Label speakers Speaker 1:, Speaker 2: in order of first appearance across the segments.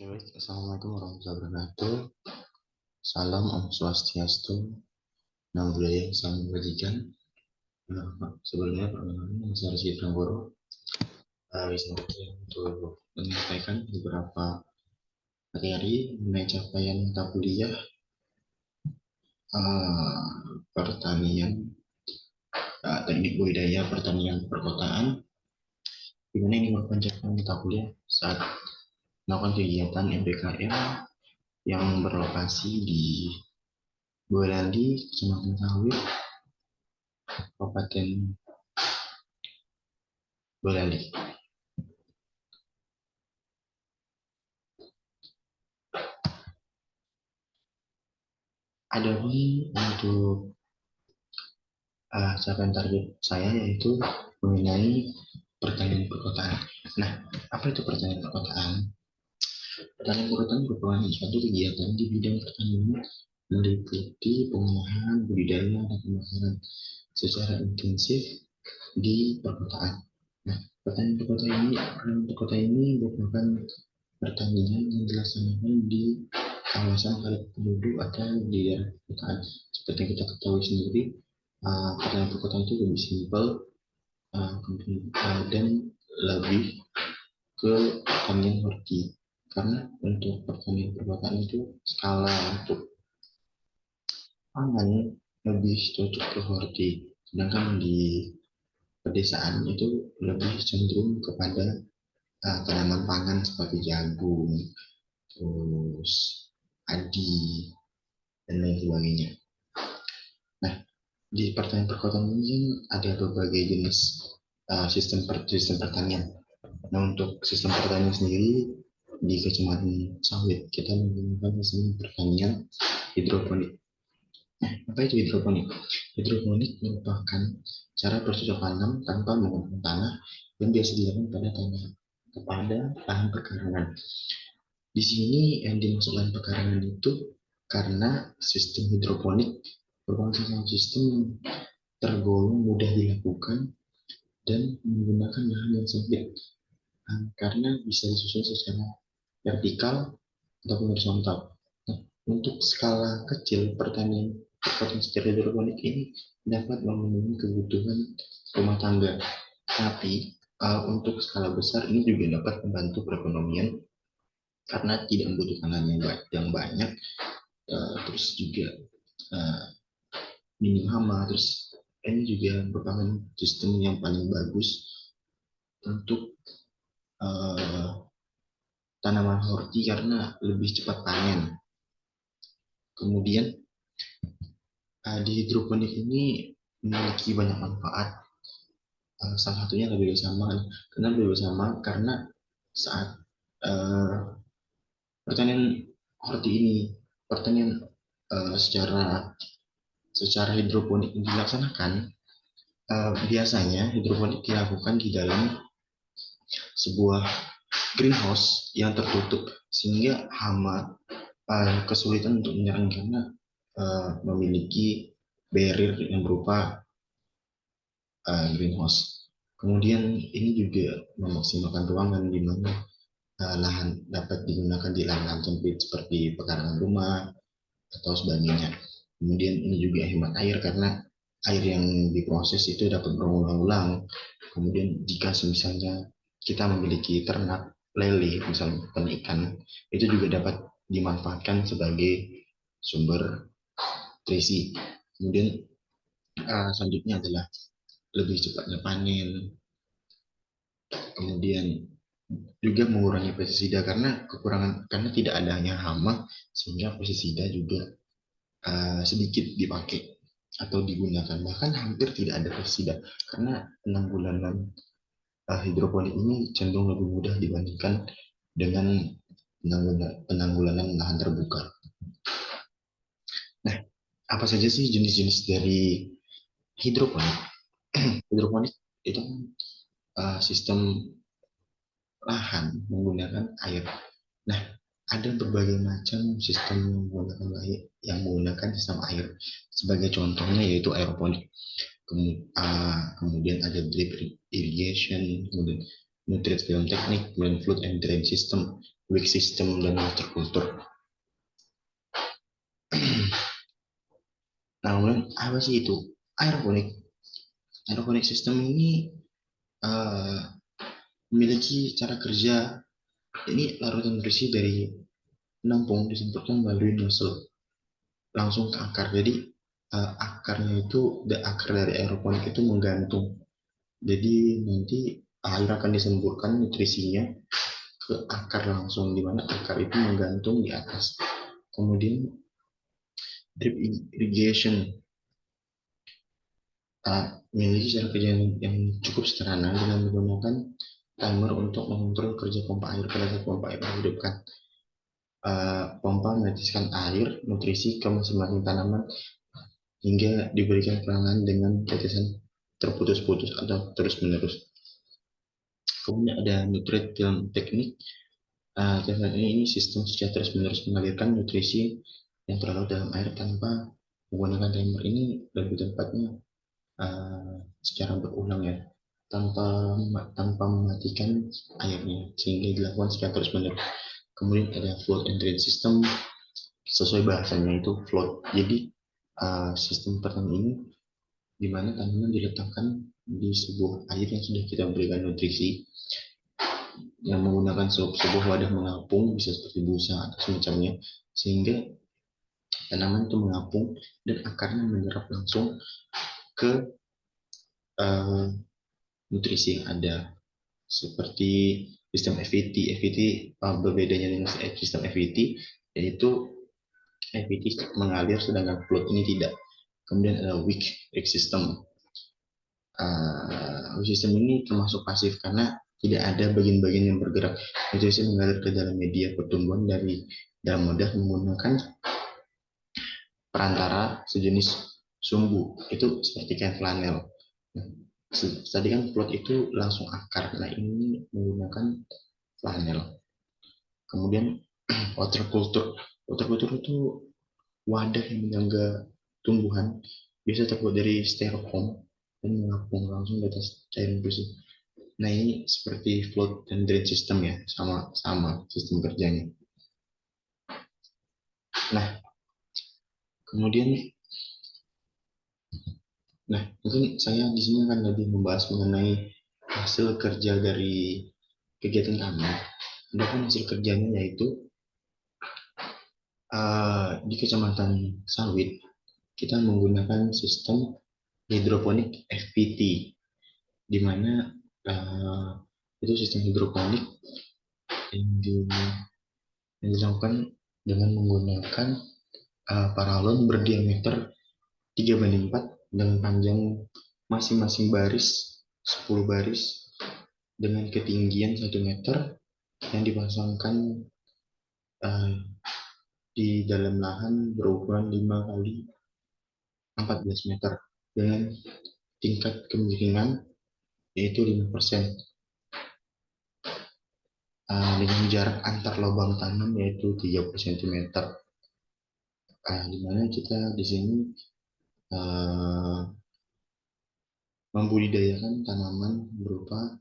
Speaker 1: Oke, baik. Assalamualaikum warahmatullahi wabarakatuh. Salam Om Swastiastu, Namo Buddhaya, Salam Kebajikan. Sebelumnya perkenalkan nama saya Rizky Pranggoro. Bisa untuk menyampaikan beberapa materi mengenai capaian mata kuliah pertanian, teknik budidaya pertanian perkotaan. Di mana ini merupakan capaian mata kuliah saat melakukan kegiatan MBKM yang berlokasi di Boyolali, Kecamatan Sawit, Kabupaten Boyolali. Adapun untuk capaian target saya yaitu mengenai pertanian perkotaan. Nah, apa itu pertanian perkotaan? Pertanian perkotaan merupakan suatu kegiatan di bidang pertanian meliputi pengolahan, budidaya, dan pemasaran secara intensif di perkotaan. Nah, pertanian perkotaan ini merupakan pertanian yang dilaksanakan di kawasan padat penduduk atau di daerah perkotaan. Seperti yang kita ketahui sendiri, pertanian perkotaan itu lebih simpel dan lebih ke pertanian horti. Karena untuk pertanian perkotaan itu skala untuk pangan lebih cocok ke horti, sedangkan di pedesaan itu lebih cenderung kepada tanaman pangan seperti jagung, terus padi, dan lain sebagainya. Nah, di pertanian perkotaan ini ada berbagai jenis sistem pertanian. Nah, untuk sistem pertanian sendiri di Kecamatan Sawit kita menggunakan sistem pertanian hidroponik. Nah, apa itu hidroponik? Hidroponik merupakan cara bercocok tanam tanpa menggunakan tanah yang biasa dilakukan kepada lahan pekarangan. Di sini yang dimaksud lahan pekarangan itu karena sistem hidroponik merupakan sistem yang tergolong mudah dilakukan dan menggunakan lahan yang sempit karena bisa disusun secara vertikal ataupun horizontal. Nah, untuk skala kecil pertanian secara hidroponik ini dapat memenuhi kebutuhan rumah tangga, tapi untuk skala besar ini juga dapat membantu perekonomian karena tidak membutuhkan lahan yang banyak, terus juga minim hama, terus ini juga merupakan sistem yang paling bagus untuk tanaman horti karena lebih cepat panen. Kemudian di hidroponik ini memiliki banyak manfaat. Salah satunya lebih bersama karena saat pertanian horti ini, pertanian secara hidroponik dilaksanakan, biasanya hidroponik dilakukan di dalam sebuah greenhouse yang tertutup sehingga hama kesulitan untuk menyerang karena memiliki barrier yang berupa greenhouse. Kemudian ini juga memaksimalkan ruangan di mana lahan dapat digunakan di lahan sempit seperti pekarangan rumah atau sebagainya. Kemudian ini juga hemat air karena air yang diproses itu dapat berulang-ulang. Kemudian jika misalnya kita memiliki ternak lele, misalnya ikan, itu juga dapat dimanfaatkan sebagai sumber nutrisi. Kemudian selanjutnya adalah lebih cepatnya panen. Kemudian juga mengurangi pestisida karena tidak adanya hama sehingga pestisida juga sedikit dipakai atau digunakan, bahkan hampir tidak ada pestisida karena penanggulangan hidroponik ini cenderung lebih mudah dibandingkan dengan penanggulangan lahan terbuka. Nah, apa saja sih jenis-jenis dari hidroponik? Hidroponik itu sistem lahan menggunakan air. Nah, ada berbagai macam sistem yang menggunakan sistem air. Sebagai contohnya yaitu aeroponik. Kemudian ada drip irrigation, kemudian nutrient film teknik, kemudian flood and drain system. weak system dan water culture. Nah, kemudian apa sih itu aeroponik? Aeroponik system ini uh, memiliki cara kerja ini larutan berisi dari penampung disemprotkan melalui nozzle langsung ke akar. Jadi akarnya itu, akar dari aeroponik itu menggantung. Jadi nanti air akan disemburkan nutrisinya ke akar langsung, di mana akar itu menggantung di atas. Kemudian drip irrigation memiliki cara kerja yang cukup sederhana dengan menggunakan timer untuk mengontrol kerja pompa air pada saat pompa air dihidupkan. Pompa meneteskan air nutrisi ke masing-masing tanaman hingga diberikan perlahan dengan tetesan terputus-putus atau terus-menerus. Kemudian ada nutrient film teknik. Teknik ini sistem secara terus-menerus mengalirkan nutrisi yang terlarut dalam air tanpa menggunakan timer. Ini lebih tepatnya secara berulang ya, tanpa tanpa mematikan airnya, sehingga dilakukan secara terus-menerus. Kemudian ada float and drain system, sesuai bahasanya itu float. Jadi sistem pertama ini di mana tanaman diletakkan di sebuah air yang sudah kita berikan nutrisi, yang menggunakan sebuah wadah mengapung, bisa seperti busa atau semacamnya, sehingga tanaman itu mengapung dan akarnya menyerap langsung ke uh, nutrisi yang ada, seperti sistem FVT. FVT berbedanya dengan sistem FVT, yaitu FVT mengalir sedangkan float ini tidak. Kemudian ada weak system. Sistem ini termasuk pasif karena tidak ada bagian-bagian yang bergerak. Nutrisi mengalir ke dalam media pertumbuhan dari dalam wadah menggunakan perantara sejenis sumbu, itu seperti kayak flanel. Nah, tadi kan float itu langsung akar, nah ini menggunakan flanel. Kemudian water culture. Water culture itu wadah yang menyangga tumbuhan, biasa terbuat dari styrofoam dan mengapung langsung di atas cairan bersih. Nah, ini seperti float dan drain system ya, sama sistem kerjanya. Nah, kemudian mungkin saya di sini akan lebih membahas mengenai hasil kerja dari kegiatan kami. Adapun hasil kerjanya yaitu di Kecamatan Sawit kita menggunakan sistem hidroponik FPT, di mana itu sistem hidroponik yang, yang dilakukan dengan menggunakan paralon berdiameter 3:4 dengan panjang masing-masing baris 10 baris dengan ketinggian 1 meter yang dipasangkan uh, di dalam lahan berukuran 5 kali 14 meter dengan tingkat kemiringan yaitu 5%, dengan jarak antar lubang tanam yaitu 30 cm, di mana kita di sini membudidayakan tanaman berupa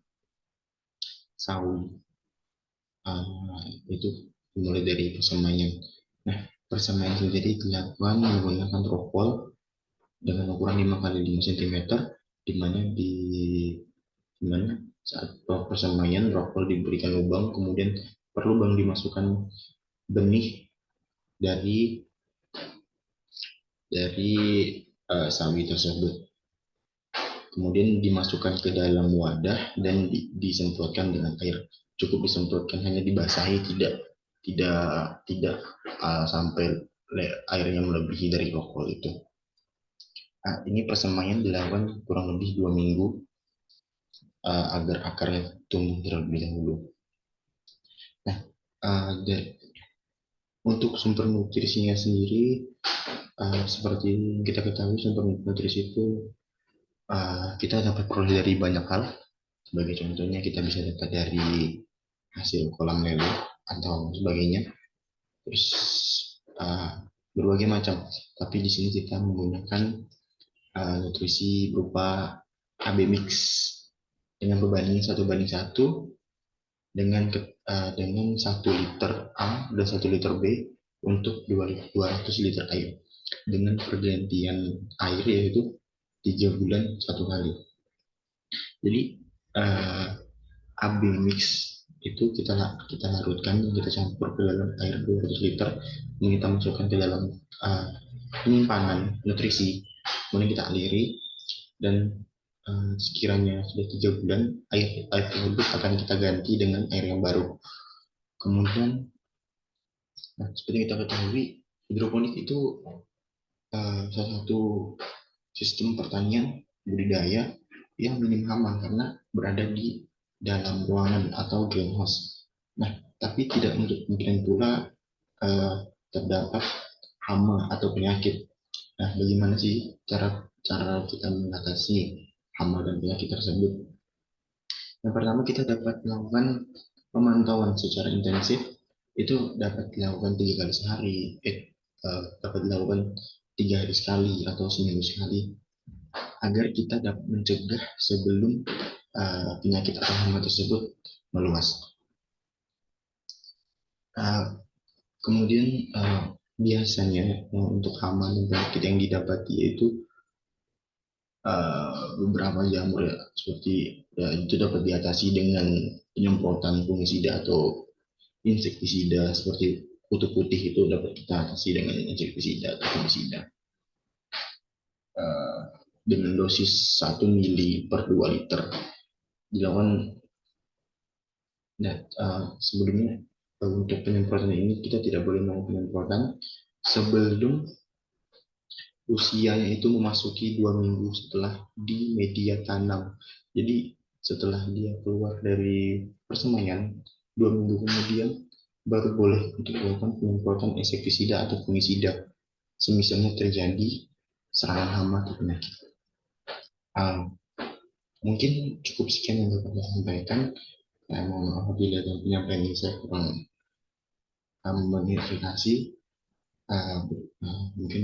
Speaker 1: sawi, itu dimulai dari persemaian. Nah, persemaian sendiri dilakukan menggunakan rokol dengan ukuran 5 kali 5 cm, di mana saat persemaian rokol diberikan lubang, kemudian per lubang dimasukkan benih dari sawi tersebut, kemudian dimasukkan ke dalam wadah dan disemprotkan dengan air. Cukup disemprotkan, hanya dibasahi, tidak sampai airnya melebihi dari rokol itu. Ini persemaian dilakukan kurang lebih 2 minggu agar akarnya tumbuh terlebih dahulu. Nah, untuk sumber nutrisinya sendiri, seperti kita ketahui, sumber nutrisi itu kita dapat peroleh dari banyak hal. Sebagai contohnya, kita bisa dapat dari hasil kolam lele atau sebagainya. Terus berbagai macam. Tapi di sini kita menggunakan nutrisi berupa AB mix dengan perbandingan 1:1 dengan 1 liter A dan 1 liter B untuk 200 liter air dengan pergantian air yaitu 3 bulan 1 kali. Jadi uh, AB mix itu kita larutkan, kita campur ke dalam air 200 liter, kemudian kita masukkan ke dalam penyimpanan nutrisi, kemudian kita aliri, dan sekiranya sudah 3 bulan, air tersebut akan kita ganti dengan air yang baru. Kemudian, seperti kita ketahui, hidroponik itu salah satu sistem pertanian budidaya yang minim hama karena berada di dalam ruangan atau greenhouse. Nah, tapi tidak untuk kemungkinan pula terdapat hama atau penyakit. Nah, bagaimana sih cara cara kita mengatasi hama dan penyakit tersebut? Yang pertama, kita dapat melakukan pemantauan secara intensif. Itu dapat dilakukan 3 kali sehari, dapat dilakukan 3 hari sekali atau seminggu sekali, agar kita dapat mencegah sebelum penyakit atau hama tersebut meluas. Kemudian biasanya untuk hama dan penyakit yang didapati yaitu beberapa jamur ya, seperti itu dapat diatasi dengan penyemprotan fungisida atau insektisida, seperti kutu putih itu dapat kita atasi dengan insektisida atau fungisida dengan dosis 1 mili per 2 liter dilakukan. Nah, sebelumnya untuk penyemprotan ini kita tidak boleh melakukan penyemprotan sebelum usianya itu memasuki 2 minggu setelah di media tanam. Jadi setelah dia keluar dari persemaian 2 minggu kemudian baru boleh untuk melakukan penyemprotan insektisida atau fungisida semisalnya terjadi serangan hama atau penyakit. Mungkin cukup sekian yang dapat saya sampaikan. Mohon maaf apabila dalam penyampaian ini saya kurang mengklarifikasi. Mungkin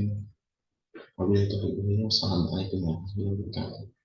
Speaker 1: wabillahi taufiq wal hidayah. Wassalamualaikum warahmatullahi wabarakatuh.